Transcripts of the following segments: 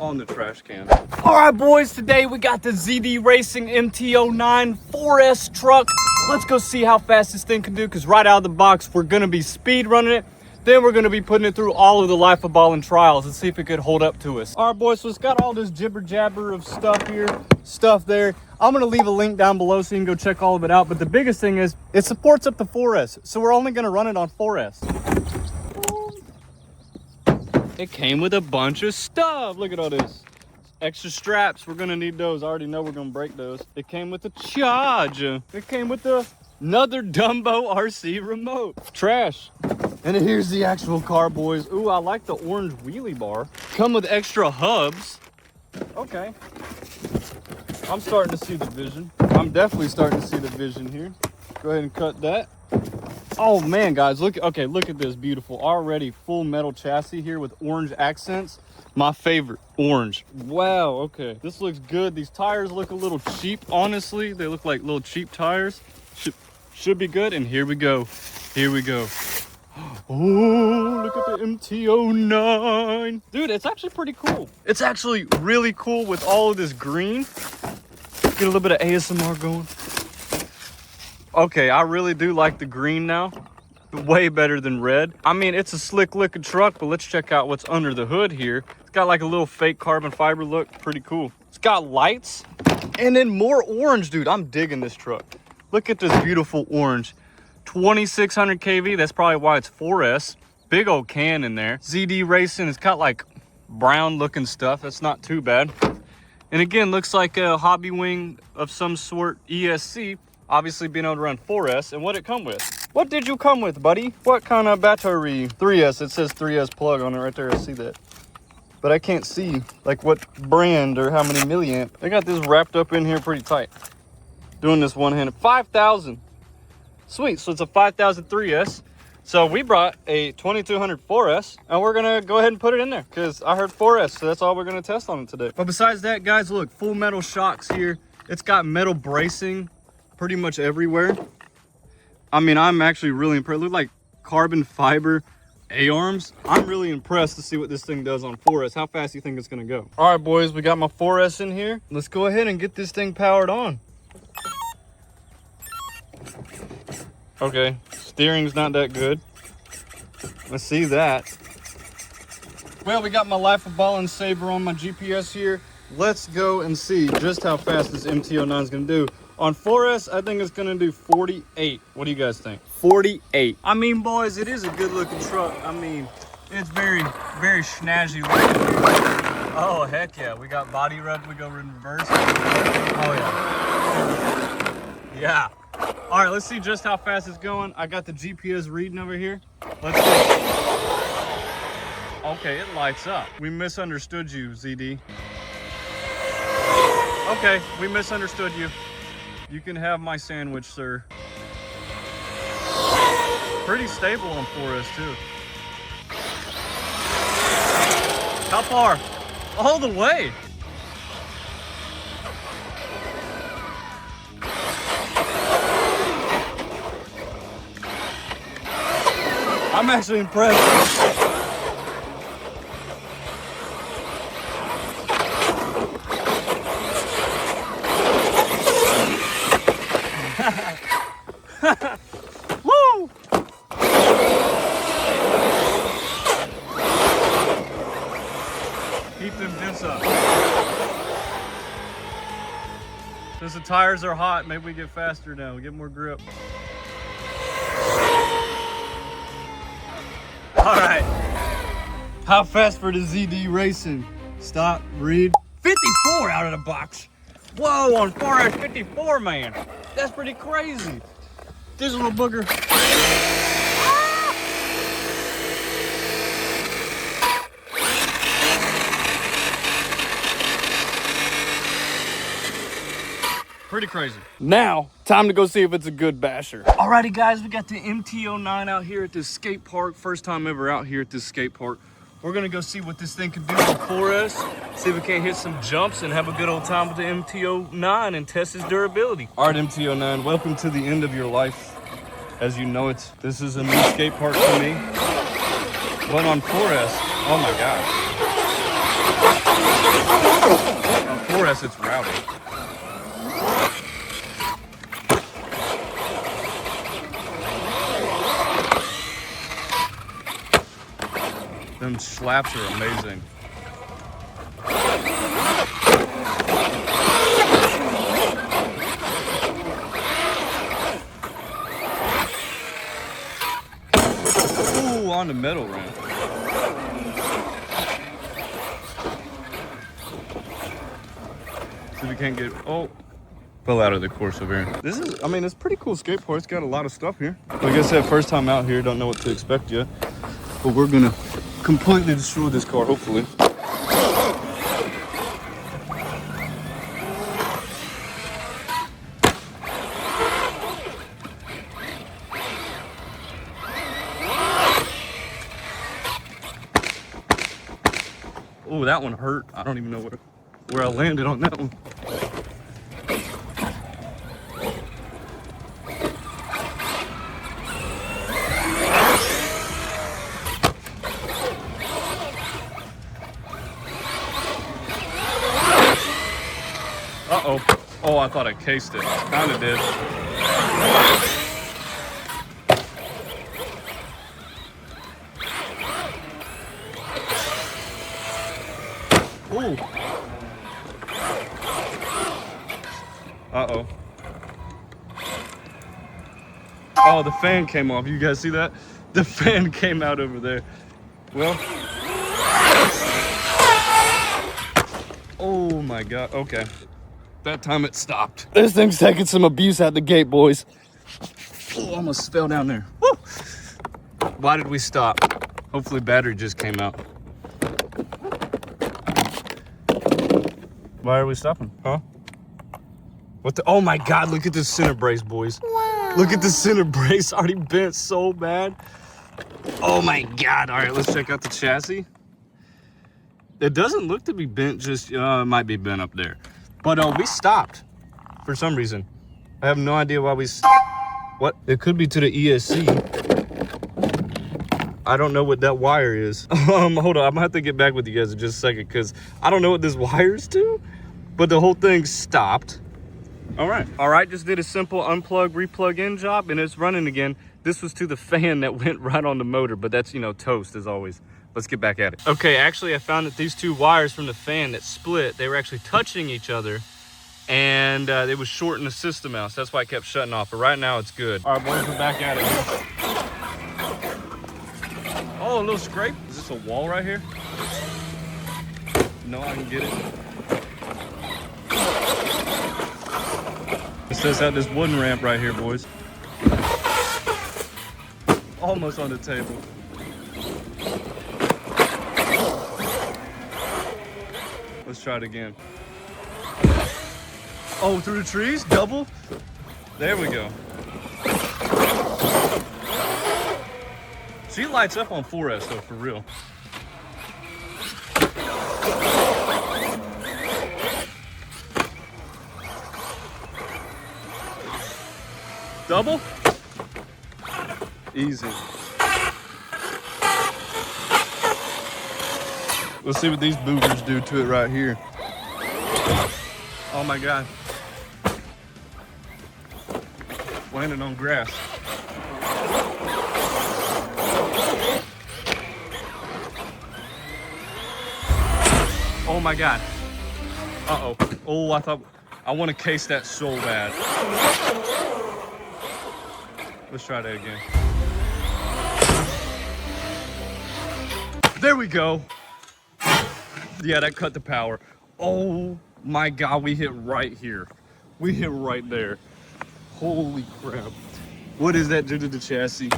on the trash can. All right, boys, today we got the ZDRacing MT09 4S truck. Let's go see how fast this thing can do, because right out of the box, we're gonna be speed running it. Then we're gonna be putting it through all of the Life of Ballen trials and see if it could hold up to us. All right, boys, so it's got all this jibber jabber of stuff here, stuff there. I'm gonna leave a link down below so you can go check all of it out. But the biggest thing is it supports up to 4S. So we're only gonna run it on 4S. It came with a bunch of stuff. Look at all this. Extra straps, we're gonna need those. I already know we're gonna break those. It came with a charger. It came with another Dumbo RC remote. Trash. And here's the actual car, boys. Ooh, I like the orange wheelie bar. Come with extra hubs. Okay. I'm starting to see the vision. I'm definitely starting to see the vision here. Go ahead and cut that. Oh man, guys, look at this beautiful, already full metal chassis here with orange accents. My favorite, orange. Wow, okay. This looks good. These tires look a little cheap, honestly. They look like little cheap tires. Should be good. And here we go. Here we go. Oh, look at the MT09. Dude, it's actually pretty cool. It's actually really cool with all of this green. Get a little bit of ASMR going. Okay, I really do like the green now. Way better than red. I mean, it's a slick looking truck, but let's check out what's under the hood here. It's got like a little fake carbon fiber look. Pretty cool. It's got lights and then more orange, dude. I'm digging this truck. Look at this beautiful orange. 2600 kV. That's probably why it's 4S. Big old can in there. ZDRacing. It's got like brown looking stuff. That's not too bad. And again, looks like a hobby wing of some sort. ESC. Obviously being able to run 4S. And what it come with? What did you come with, buddy? What kind of battery? 3S. It says 3S plug on it right there. I see that. But I can't see like what brand or how many milliamp. They got this wrapped up in here pretty tight. Doing this one-handed. 5,000. Sweet. So it's a 5,000 3S. So we brought a 2200 4S and we're gonna go ahead and put it in there because I heard 4S, so that's all we're gonna test on it today. But besides that, guys, look, full metal shocks here. It's got metal bracing pretty much everywhere. I mean, I'm actually really impressed. Look like carbon fiber A-arms. I'm really impressed to see what this thing does on 4S. How fast do you think it's gonna go? All right, boys, we got my 4S in here. Let's go ahead and get this thing powered on. Okay, steering's not that good. Let's see that. Well, we got my Life of Ballen saver on my GPS here. Let's go and see just how fast this MT09 is gonna do. On 4S, I think it's gonna do 48. What do you guys think? 48. I mean, boys, it is a good looking truck. I mean, it's very, very snazzy looking. Oh, heck yeah. We got body rub, we go in reverse. Oh yeah. Yeah. All right, let's see just how fast it's going. I got the GPS reading over here. Let's see. Okay, it lights up. We misunderstood you, ZD. Okay, we misunderstood you. You can have my sandwich, sir. Pretty stable on 4S, too. How far? All the way. I'm actually impressed. Woo! Keep them dents up. Since the tires are hot, maybe we get faster now. We get more grip. All right. How fast for the ZDRacing? Stop, read. 54 out of the box. Whoa, on 4S 54, man. That's pretty crazy. This little booger. Pretty crazy. Now, time to go see if it's a good basher. Alrighty, guys, we got the MT09 out here at this skate park. First time ever out here at this skate park. We're gonna go see what this thing can do on 4S, see if we can't hit some jumps and have a good old time with the MT09 and test its durability. All right, MT09, welcome to the end of your life. As you know it, this is a new skate park for me. But on 4S, oh my gosh. On 4S, it's rowdy. Them slaps are amazing. Ooh, on the metal ramp. See if we can't get, oh, fell out of the course over here. This is, I mean, it's a pretty cool skate park. It's got a lot of stuff here. Like I said, first time out here, don't know what to expect yet. But we're gonna completely destroy this car, hopefully. Oh, that one hurt. I don't even know where I landed on that one. Uh-oh. Oh, I thought I cased it. Kinda did. Ooh. Uh-oh. Oh, the fan came off. You guys see that? The fan came out over there. Well. Oh my God. Okay. That time it stopped. This thing's taking some abuse out the gate, boys. Oh, almost fell down there. Woo! Why did we stop? Hopefully battery just came out. Why are we stopping? Huh? What the? Oh my God, look at this center brace, boys. Wow. Look at the center brace, already bent so bad. Oh my God. All right, let's check out the chassis. It doesn't look to be bent, just, it might be bent up there. But we stopped for some reason. I have no idea why we what? It could be to the ESC. I don't know what that wire is. Hold on, I'm gonna have to get back with you guys in just a second because I don't know what this wire's to, but the whole thing stopped. All right, just did a simple unplug, replug in job and it's running again. This was to the fan that went right on the motor, but that's, you know, toast as always. Let's get back at it. Okay, actually I found that these two wires from the fan that split, they were actually touching each other and it was shorting the system out. So that's why it kept shutting off, but right now it's good. All right, boys, we're back at it. Oh, a little scrape. Is this a wall right here? No, I can get it. It says out this wooden ramp right here, boys. Almost on the table. Let's try it again. Oh, through the trees? Double? There we go. She lights up on 4S though, for real. Double? Easy. Let's see what these boogers do to it right here. Oh my God. Landing on grass. Oh my God. Uh-oh. Oh, I want to case that so bad. Let's try that again. There we go. Yeah, that cut the power. Oh my God, we hit right here. We hit right there. Holy crap. What does that do to the chassis?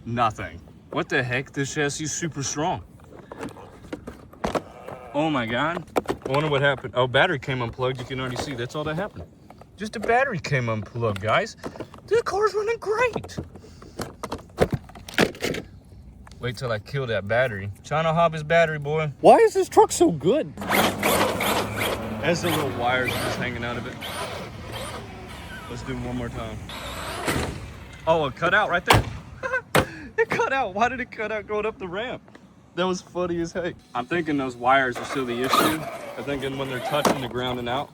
Nothing. What the heck? This chassis is super strong. Oh my God. I wonder what happened. Oh, battery came unplugged. You can already see that's all that happened. Just a battery came unplugged, guys. This car's running great. Wait till I kill that battery. Trying to hop his battery, boy. Why is this truck so good? Has the little wires just hanging out of it. Let's do it one more time. Oh, it cut out right there. It cut out. Why did it cut out going up the ramp? That was funny as heck. I'm thinking those wires are still the issue. I'm thinking when they're touching the ground and out.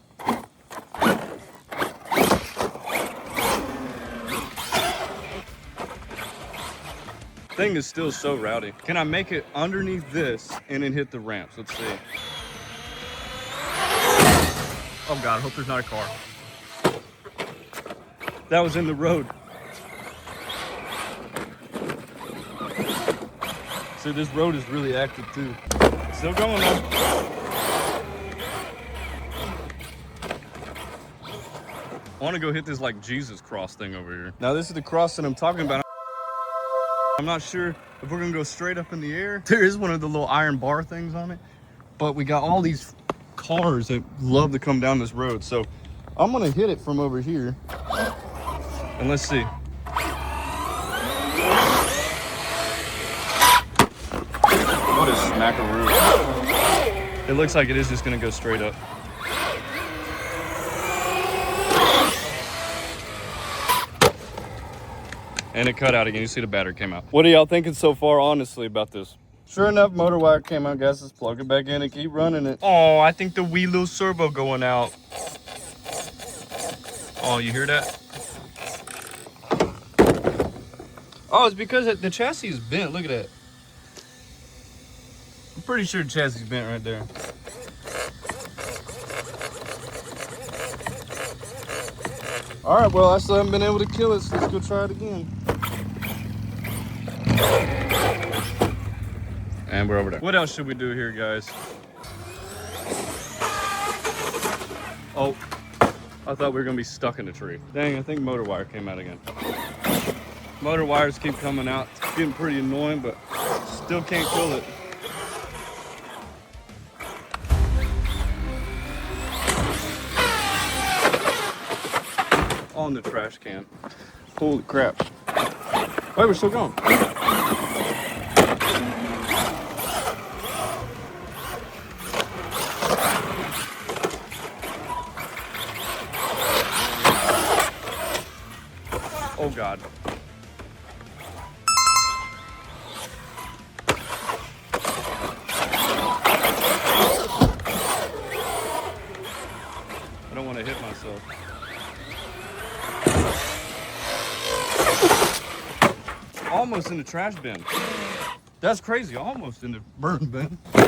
Thing is still so rowdy. Can I make it underneath this and then hit the ramps? Let's see. Oh God, I hope there's not a car. That was in the road. See, this road is really active too. Still going though. I want to go hit this like Jesus cross thing over here. Now this is the cross that I'm talking about. I'm not sure if we're gonna go straight up in the air. There is one of the little iron bar things on it, but we got all these cars that love to come down this road. So I'm gonna hit it from over here and let's see. What a smackaroo. It looks like it is just gonna go straight up. And it cut out again. You see the battery came out. What are y'all thinking so far, honestly, about this? Sure enough, motor wire came out. Guys, let's plug it back in and keep running it. Oh, I think the wee little servo going out. Oh, you hear that? Oh, it's because the chassis is bent. Look at that. I'm pretty sure the chassis is bent right there. All right, well, I still haven't been able to kill it, so let's go try it again. And we're over there. What else should we do here, guys? Oh, I thought we were gonna be stuck in the tree. Dang, I think motor wire came out again. Motor wires keep coming out. It's getting pretty annoying, but still can't kill it. On the trash can. Holy crap. Wait, we're still going. Oh God. I don't want to hit myself. Almost in the trash bin. That's crazy. Almost in the burn bin. We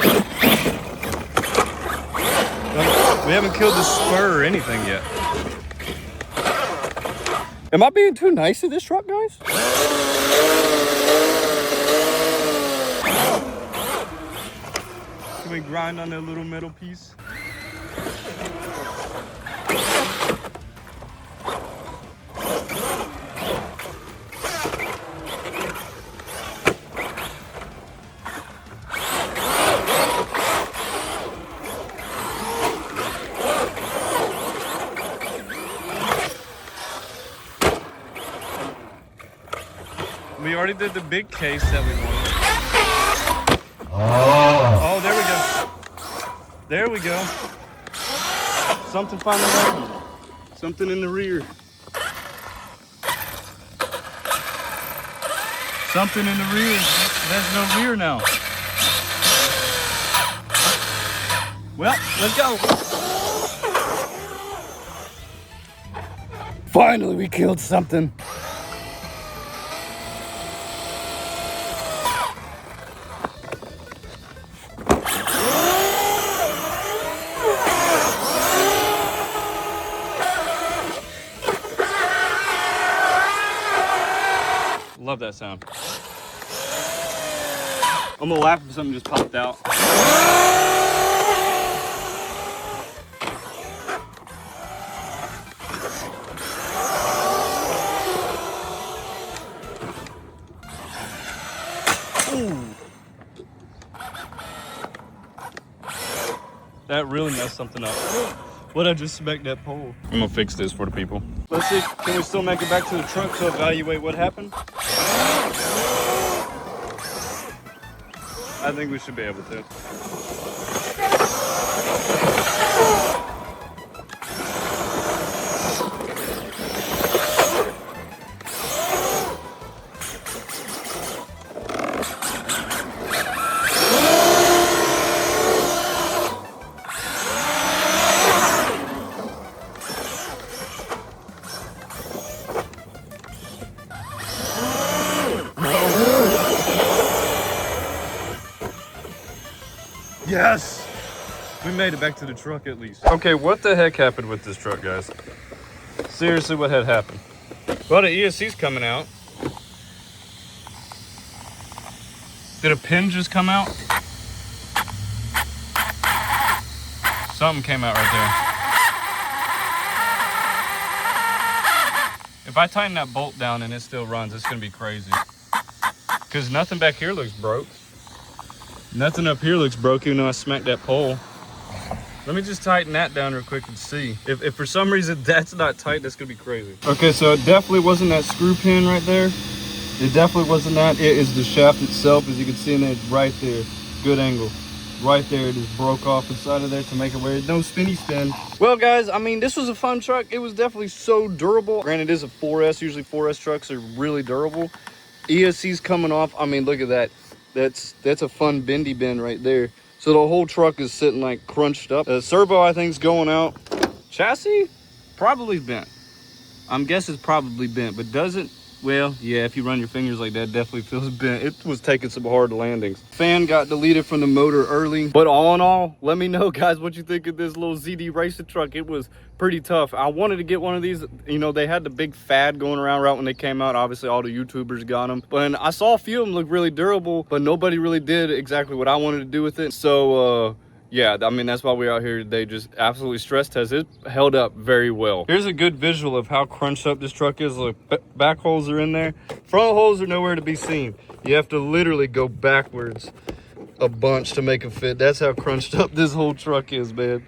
haven't killed the spur or anything yet. Am I being too nice to this truck, guys? Can we grind on that little metal piece? We already did the big case that we wanted. Oh, there we go. There we go. Something finally happened. Something in the rear. Something in the rear. There's no rear now. Well, let's go. Finally, we killed something. Love that sound. I'm gonna laugh if something just popped out. Ooh. That really messed something up. What'd I just smack that pole? I'm gonna fix this for the people. Let's see, can we still make it back to the truck to evaluate what happened? I think we should be able to. Yes! We made it back to the truck at least. Okay, what the heck happened with this truck, guys? Seriously, what had happened? Well, the ESC's coming out. Did a pin just come out? Something came out right there. If I tighten that bolt down and it still runs, it's gonna be crazy. Because nothing back here looks broke. Nothing up here looks broke, even though I smacked that pole. Let me just tighten that down real quick and see. If for some reason that's not tight, that's gonna be crazy. Okay, so it definitely wasn't that screw pin right there. It definitely wasn't that. It is the shaft itself, as you can see in it right there. Good angle. Right there, it just broke off inside of there to make it where no spinny spin. Well, guys, I mean, this was a fun truck. It was definitely so durable. Granted, it is a 4S. Usually 4S trucks are really durable. ESC's coming off. I mean, look at that. That's a fun bendy bend right there. So the whole truck is sitting like crunched up. The servo, I think, is going out. Chassis, probably bent. I'm guessing it's probably bent, but doesn't. Well, yeah, if you run your fingers like that, definitely feels bent. It was taking some hard landings. Fan got deleted from the motor early. But all in all, let me know, guys, what you think of this little ZD racing truck. It was pretty tough. I wanted to get one of these. You know, they had the big fad going around right when they came out. Obviously, all the YouTubers got them. But I saw a few of them look really durable, but nobody really did exactly what I wanted to do with it. So, yeah, I mean, that's why we're out here today, just absolutely stress test. It held up very well. Here's a good visual of how crunched up this truck is. Look, back holes are in there. Front holes are nowhere to be seen. You have to literally go backwards a bunch to make it fit. That's how crunched up this whole truck is, man.